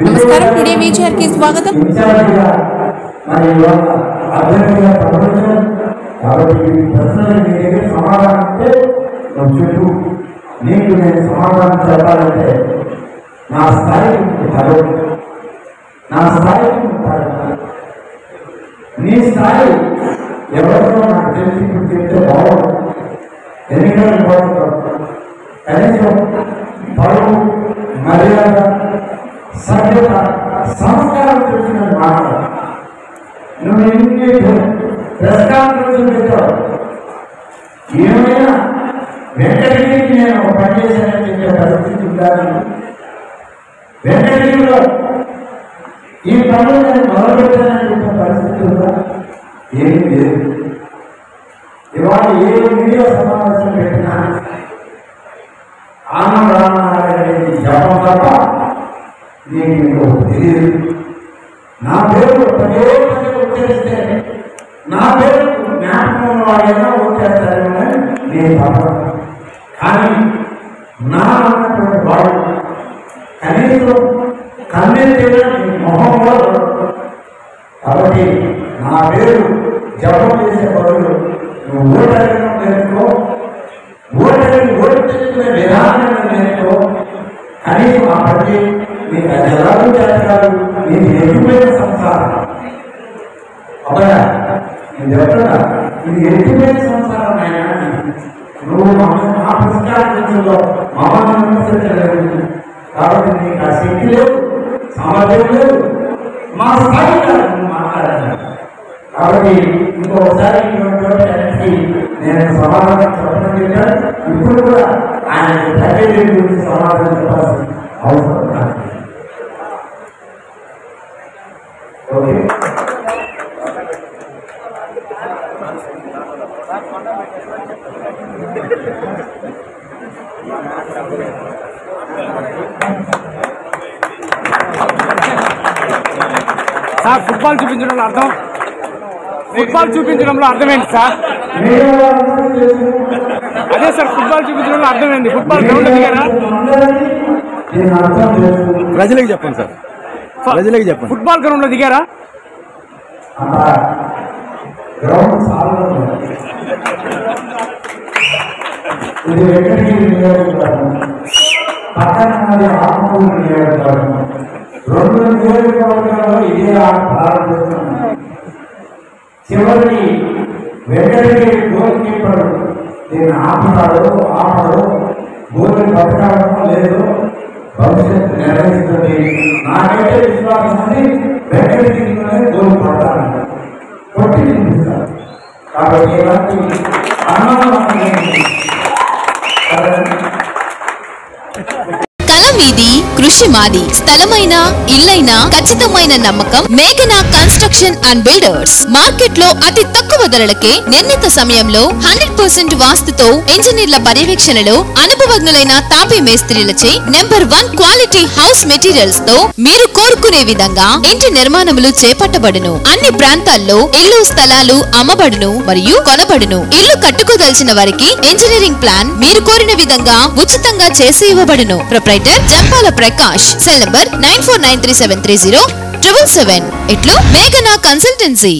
నమస్కారం, today visor కి స్వాగతం. నీకు నేను సమాధానం చెప్పాలంటే నా స్థాయి నీ స్థాయి ఎవరితో నాకు తెలిసి చెప్తే బాగుంటుంది. ఎన్నికలు కనీసం పరువు, మర్యాద, సభ్యత, సంస్కారం తెలిసిన మాట్లాడు. నువ్వు ఎన్ని ప్రెస్ కాన్ఫరెన్స్ పెట్టావు, ఏమైనా వెంకటగిరికి నేను పనిచేశానని చెప్పే పరిస్థితి ఉండాలి. వెంకటగిరిలో ఈ పనులు నేను మొదలుపెట్టానని చెప్పే పరిస్థితి ఉందా? ఏమీ లేదు. ఇవాళ ఏ మీడియా సమావేశం పెట్టినా ఆనందరామారాయణ జపం తప్ప నీకు తెలియదు. నా పేరు పదే పదే ఉచ్చరిస్తే నా పేరు జ్ఞాపకం వాళ్ళైనా వచ్చేస్తారేమో నేను తప్ప. కానీ నా అన్నటువంటి వాడు కనీసం కన్నెత్తిన మొహంలో. కాబట్టి నా పేరు జపం చేసే బదులు నువ్వు ఓటర్గం నేర్చుకో, ఓటర్చుకునే విధానాన్ని నేర్చుకో. కనీసం ఆ పట్టి నీకు అది ఎలాగూ చేస్తారు, నీకు ఎదుగుమైన సంసారం. అబ్బాయా నేను చెప్తున్నా, ఇది ఎదుగుమైన సంసారం అయినా నువ్వు మా పుస్తకాలలో మమ్మల్ని విమర్శించలేదు. కాబట్టి నీకు ఆ శక్తి లేదు, సామర్థ్యం లేదు, మా స్థాయి నువ్వు మాట్లాడాలి. కాబట్టి ఇంకొకసారి నేను సమాధానం చెప్పడం చెప్పాను. ఇప్పుడు కూడా ఆయన ప్యాకేజీ గురించి సమాధానం చెప్పాల్సిన అవసరం నాకు. ఓకే, సార్ ఫుట్బాల్ చూపించడంలో అర్థం, ఫుట్బాల్ చూపించడంలో అర్థమేంటి సార్? అదే సార్ ఫుట్బాల్ చూపించడంలో అర్థమైంది. ఫుట్బాల్ గ్రౌండ్ దిగారా? ప్రజలకు చెప్పండి సార్, ప్రజలకు చెప్పండి. ఫుట్బాల్ గ్రౌండ్ లో దిగారా? ఇది వెంకటగిరి నియోజకవర్గం, పక్కన ఆత్మూరు నియోజకవర్గం. 2 నియోజకవర్గాల్లో ఇదే ఆట ప్రారంభిస్తున్నాం. చివరికి వెంకటగిరి గోల్ కీపర్ దీన్ని ఆపడు గోల్ పట్టుకోవడం లేదు, భవిష్యత్తు నిర్వహిస్తుంది. నాకైతే విశ్వాసం ఉంది, వెంకటగిరిలోనే గోల్ పడతాను, కొట్టి చూపిస్తాను. కాబట్టి ఇలాంటి కళ మీది, కృషి మాది. స్థలమైన, ఇల్లైనా ఖచ్చితమైన నమ్మకం మేఘనా కన్స్ట్రక్షన్ అండ్ బిల్డర్స్. మార్కెట్ లో అతి తక్కువ ధరలకే నిర్ణీత సమయంలో 100% వాస్తుతో ఇంజనీర్ల పర్యవేక్షణలో అనుభవజ్ఞులైన తాపీ మేస్త్రీలచే నెంబర్ 1 క్వాలిటీ హౌస్ మెటీరియల్స్ తో మీరు కోరుకునే విధంగా ఇంటి నిర్మాణములు చేపట్టబడును. అన్ని ప్రాంతాల్లో ఇల్లు స్థలాలు అమ్మబడును మరియు కొనబడును. ఇల్లు కట్టుకోదలిచిన వారికి ఇంజనీరింగ్ ప్లాన్ మీరు కోరిన విధంగా ఉచితంగా చేసి ఇవ్వబడును. Proprietor Jampala Prakash. Cell number 9493730777. ఇట్లు మేఘనా కన్సల్టెన్సీ.